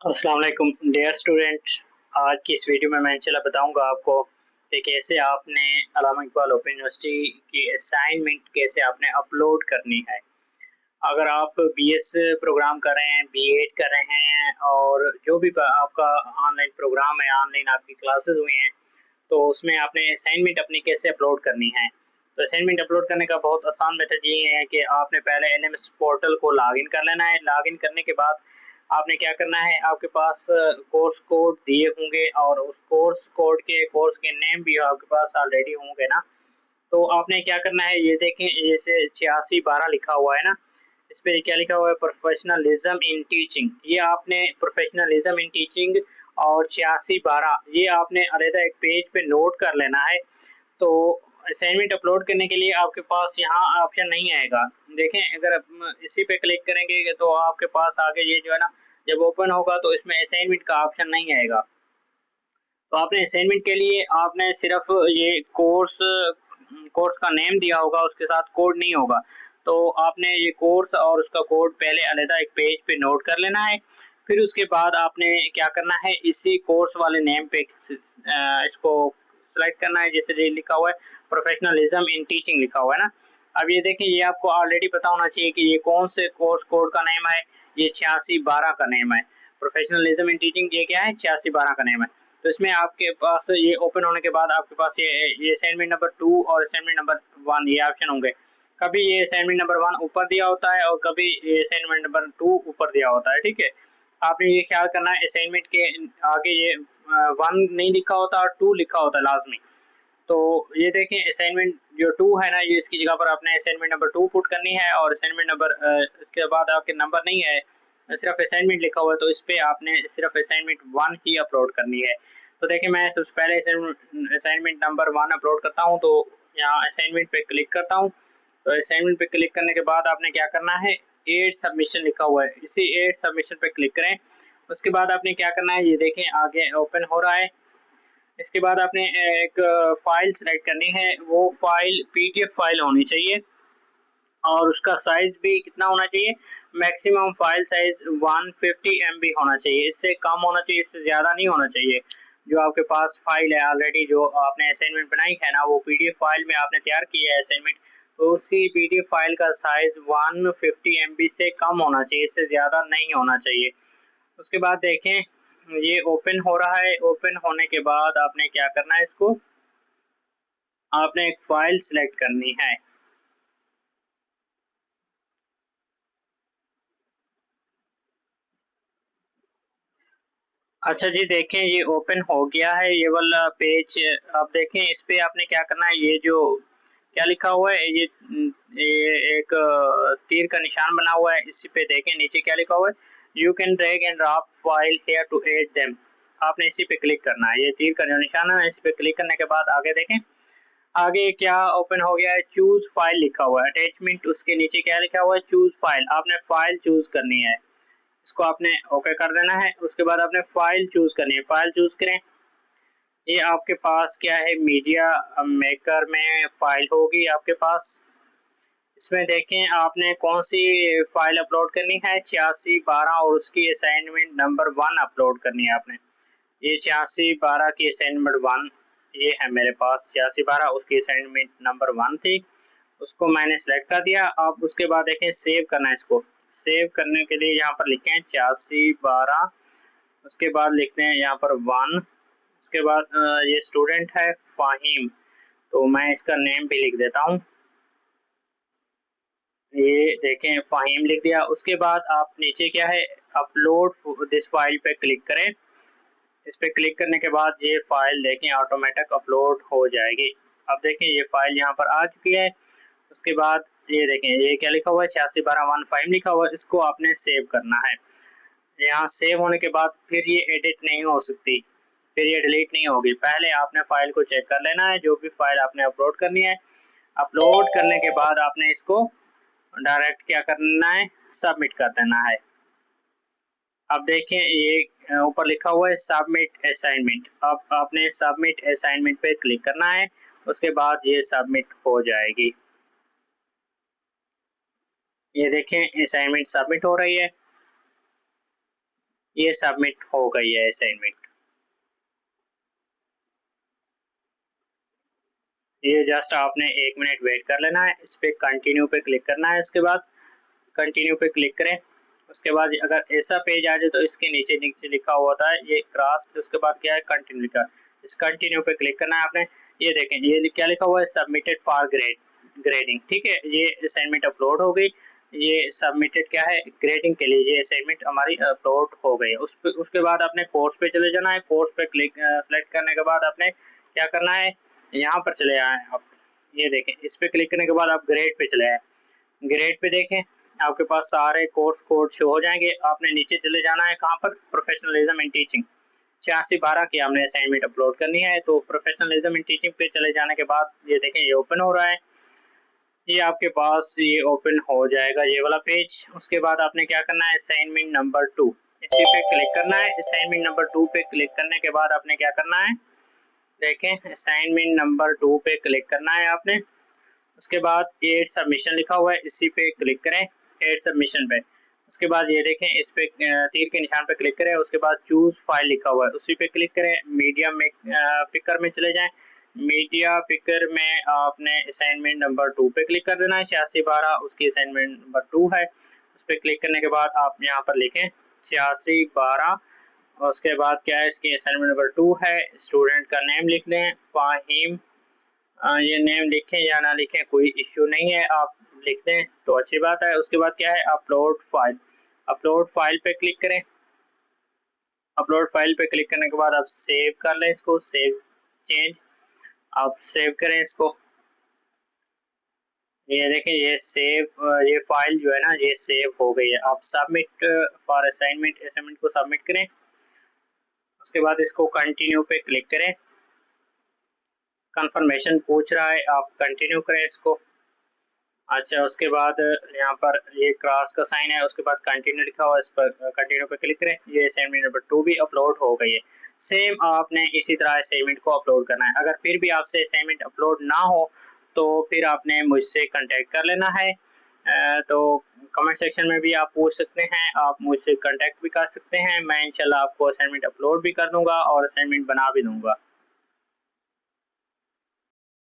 अस्सलाम वालेकुम dear students. आज की इस वीडियो में मैं इंशाल्लाह बताऊंगा आपको कि कैसे आपने अल्लामा इकबाल ओपन यूनिवर्सिटी की असाइनमेंट कैसे आपने अपलोड करनी है। अगर आप बीएस प्रोग्राम कर रहे हैं, बीएड कर रहे हैं और जो भी आपका ऑनलाइन प्रोग्राम है, ऑनलाइन आपकी क्लासेस हुई हैं, तो उसमें आपने असाइनमेंट अपनी कैसे अपलोड करनी है। तो असाइनमेंट अपलोड करने का बहुत आसान मेथड ये है कि आपने पहले एलएमएस पोर्टल को लॉगिन कर लेना है। लॉगिन करने के बाद आपने क्या करना है, आपके पास कोर्स कोड दिए होंगे और उस कोर्स के नेम भी आपके पास ऑलरेडी होंगे ना। तो आपने क्या करना है, ये देखें, जैसे 8612 लिखा हुआ है ना, इस पे क्या लिखा हुआ है, प्रोफेशनलिज्म इन टीचिंग। ये आपने प्रोफेशनलिज्म इन टीचिंग और 8612 ये आपने अलग एक पेज पे नोट कर लेना है। तो असाइनमेंट अपलोड करने के लिए आपके पास यहाँ ऑप्शन नहीं आएगा। देखें, अगर आप इसी पे क्लिक करेंगे तो आपके पास आगे ये जो है ना, जब ओपन होगा तो इसमें असाइनमेंट का ऑप्शन नहीं आएगा। तो आपने असाइनमेंट के लिए आपने सिर्फ ये कोर्स का नेम दिया होगा, उसके साथ कोड नहीं होगा। तो आपने ये कोर्स और उसका कोड पहले अलग एक पेज पे नोट कर लेना है। फिर उसके बाद आपने क्या करना है, इसी कोर्स वाले नेम पे इसको सेलेक्ट करना है, जैसे ये लिखा हुआ है प्रोफेशनलिज्म इन टीचिंग लिखा हुआ है ना। अब ये देखें, ये आपको ऑलरेडी पता होना चाहिए कि ये कौन से कोर्स कोड का नेम है। ये 8612 का नेम है। प्रोफेशनलिज्म इन टीचिंग ये क्या है, 8612 का नेम है। तो इसमें आपके पास ये ओपन होने के बाद आपके पास ये असाइनमेंट नंबर 2 और असाइनमेंट नंबर 1 ये ऑप्शन होंगे। कभी ये असाइनमेंट नंबर 1 ऊपर दिया होता है और कभी ये असाइनमेंट नंबर 2 ऊपर दिया होता है, ठीक है। आपने ये ख्याल करना है, असाइनमेंट के आगे ये 1 नहीं लिखा होता और 2 लिखा होता है लाजमी। तो ये देखें, असाइनमेंट जो 2 है ना, ये इसकी जगह पर आपने असाइनमेंट नंबर 2 पुट करनी है और असाइनमेंट नंबर इसके बाद आपके नंबर नहीं है, सिर्फ असाइनमेंट लिखा हुआ है, तो इस पे आपने सिर्फ असाइनमेंट 1 ही अपलोड करनी है। तो देखिए, मैं सबसे पहले असाइनमेंट नंबर 1 अपलोड करता हूँ। तो यहाँ असाइनमेंट पे क्लिक करता हूँ। तो असाइनमेंट पे क्लिक करने के बाद आपने क्या करना है, एड सबमिशन लिखा हुआ है, इसी एड सबमिशन पे क्लिक करें। उसके बाद आपने क्या करना है, ये देखें आगे ओपन हो रहा है। इसके बाद आपने एक फाइल सेलेक्ट करनी है, वो फाइल पीडीएफ फाइल होनी चाहिए और उसका साइज भी कितना होना चाहिए, मैक्सिमम फाइल साइज 150 MB होना चाहिए। इससे कम होना चाहिए, इससे ज़्यादा नहीं होना चाहिए। जो आपके पास फाइल है ऑलरेडी, जो आपने असाइनमेंट बनाई है ना, वो पीडीएफ फाइल में आपने तैयार किया है असाइनमेंट, तो उसी पीडीएफ फाइल का साइज 150 MB से कम होना चाहिए, इससे ज़्यादा नहीं होना चाहिए। उसके बाद देखें, ये ओपन हो रहा है। ओपन होने के बाद आपने क्या करना है, इसको आपने एक फाइल सिलेक्ट करनी है। अच्छा जी, देखें ये ओपन हो गया है ये वाला पेज। आप देखें, इस पे आपने क्या करना है, ये जो क्या लिखा हुआ है, ये एक तीर का निशान बना हुआ है, इसी पे देखें नीचे क्या लिखा हुआ है, you can drag and drop file here to add them. आपने इसी पे क्लिक करना है, ये तीर का जो निशान है, इस पे क्लिक करने के बाद आगे देखें, आगे क्या ओपन हो गया है, चूज फाइल लिखा हुआ है अटैचमेंट, उसके नीचे क्या लिखा हुआ है, चूज फाइल। आपने फाइल चूज करनी है, इसको आपने ओके कर देना है। उसके बाद आपने फाइल चूज करनी है, फाइल चूज करें। ये आपके पास क्या है, मीडिया मेकर में फाइल होगी आपके पास। इसमें देखें आपने कौन सी फाइल अपलोड करनी है, 8612 और उसकी असाइनमेंट नंबर 1 अपलोड करनी है आपने। ये 8612 की असाइनमेंट 1 ये है मेरे पास, 8612 उसकी असाइनमेंट नंबर 1 थी, उसको मैंने सेलेक्ट कर दिया। अब उसके बाद देखें, सेव करना है। इसको सेव करने के लिए यहाँ पर लिखें 8612, उसके बाद लिखते हैं यहाँ पर 1। उसके बाद ये स्टूडेंट है फ़ाहिम, तो मैं इसका नेम भी लिख देता हूँ। ये देखें, फ़ाहिम लिख दिया। उसके बाद आप नीचे क्या है, अपलोड दिस फाइल पे क्लिक करें। इस पे क्लिक करने के बाद ये फाइल देखें ऑटोमेटिक अपलोड हो जाएगी। अब देखें, ये फाइल यहाँ पर आ चुकी है। उसके बाद ये देखें, ये क्या लिखा हुआ है, 861215 लिखा हुआ है, इसको आपने सेव करना है। यहाँ सेव होने के बाद फिर ये एडिट नहीं हो सकती, फिर ये डिलीट नहीं होगी। पहले आपने फाइल को चेक कर लेना है, जो भी फाइल आपने अपलोड करनी है। अपलोड करने के बाद आपने इसको डायरेक्ट क्या करना है, सबमिट कर देना है। अब देखें, ये ऊपर लिखा हुआ है सबमिट असाइनमेंट। अब आपने सबमिट असाइनमेंट पे क्लिक करना है, उसके बाद ये सबमिट हो जाएगी। ये देखें, असाइनमेंट सबमिट हो रही है। ये सबमिट हो गई है असाइनमेंट। ये जस्ट आपने 1 मिनट वेट कर लेना है, इस पे कंटिन्यू पे क्लिक करना है, उसके बाद कंटिन्यू पे क्लिक करें। उसके बाद अगर ऐसा पेज आ जाए तो इसके नीचे नीचे लिखा हुआ होता है ये क्रॉस, उसके बाद क्या है कंटिन्यू लिखा है, इस कंटिन्यू पे क्लिक करना है आपने। ये देखें ये क्या लिखा हुआ है, सबमिटेड फॉर ग्रेडिंग। ठीक है, ये असाइनमेंट अपलोड हो गई। ये सबमिटेड क्या है, ग्रेडिंग के लिए ये असाइनमेंट हमारी अपलोड हो गई है। उसके बाद आपने कोर्स पे चले जाना है। कोर्स पे क्लिक सेलेक्ट करने के बाद आपने क्या करना है, यहाँ पर चले आए आप। ये देखें इस पे क्लिक करने के बाद आप ग्रेड पे चले आए। ग्रेड पे देखें आपके पास सारे कोर्स कोड शो हो जाएंगे। आपने नीचे चले जाना है, कहाँ पर, प्रोफेशनलिज्म इन टीचिंग। 8612 की हमने असाइनमेंट अपलोड करनी है, तो प्रोफेशनलिज्म इन टीचिंग पे चले जाने के बाद ये देखें ये ओपन हो रहा है। ये आपके पास ये ओपन हो जाएगा ये वाला पेज। उसके बाद आपने क्या करना है, असाइनमेंट नंबर 2 इसी पे क्लिक करना है। असाइनमेंट नंबर 2 पे क्लिक करने के बाद आपने क्या करना है, देखें असाइनमेंट नंबर 2 पे क्लिक करना है आपने। उसके बाद एड सबमिशन लिखा हुआ है, इसी पे क्लिक करें, एड सबमिशन पे। उसके बाद ये देखें इस पे तीर के निशान पे क्लिक करें, उसके बाद चूज फाइल लिखा हुआ है उसी पे क्लिक करें। मीडिया में पिकर में चले जाएं। मीडिया पिकर में आपने असाइनमेंट नंबर 2 पे क्लिक कर देना है, 8612 उसकी असाइनमेंट नंबर 2 है। उस पर क्लिक करने के बाद आप यहाँ पर लिखें 8612। उसके बाद क्या है, इसकी असाइनमेंट नंबर 2 है। स्टूडेंट का नेम लिख लें, फाहिम। ये नेम लिखें या ना लिखें कोई इश्यू नहीं है, आप लिख दें तो अच्छी बात है। उसके बाद क्या है, अपलोड फाइल। अपलोड फाइल पे क्लिक करें। अपलोड फाइल पे क्लिक करने के बाद आप सेव कर लें इसको, सेव चेंज, आप सेव करें इसको। ये देखें ये सेव, ये फाइल जो है ना ये सेव हो गई है। आप सबमिट फॉर असाइनमेंट को सबमिट करें। उसके बाद इसको कंटिन्यू पे क्लिक करें। कंफर्मेशन पूछ रहा है, आप कंटिन्यू करें इसको। अच्छा, उसके बाद यहाँ पर ये क्रॉस का साइन है, उसके बाद कंटिन्यू लिखा हुआ है, इस पर कंटिन्यू पे क्लिक करें। ये असाइनमेंट नंबर 2 भी अपलोड हो गई है। सेम आपने इसी तरह असाइनमेंट को अपलोड करना है। अगर फिर भी आपसे असाइनमेंट अपलोड ना हो तो फिर आपने मुझसे कांटेक्ट कर लेना है। तो कमेंट सेक्शन में भी आप पूछ सकते हैं, आप मुझसे कांटेक्ट भी कर सकते हैं। मैं इंशाल्लाह आपको असाइनमेंट अपलोड भी कर दूंगा और असाइनमेंट बना भी दूंगा।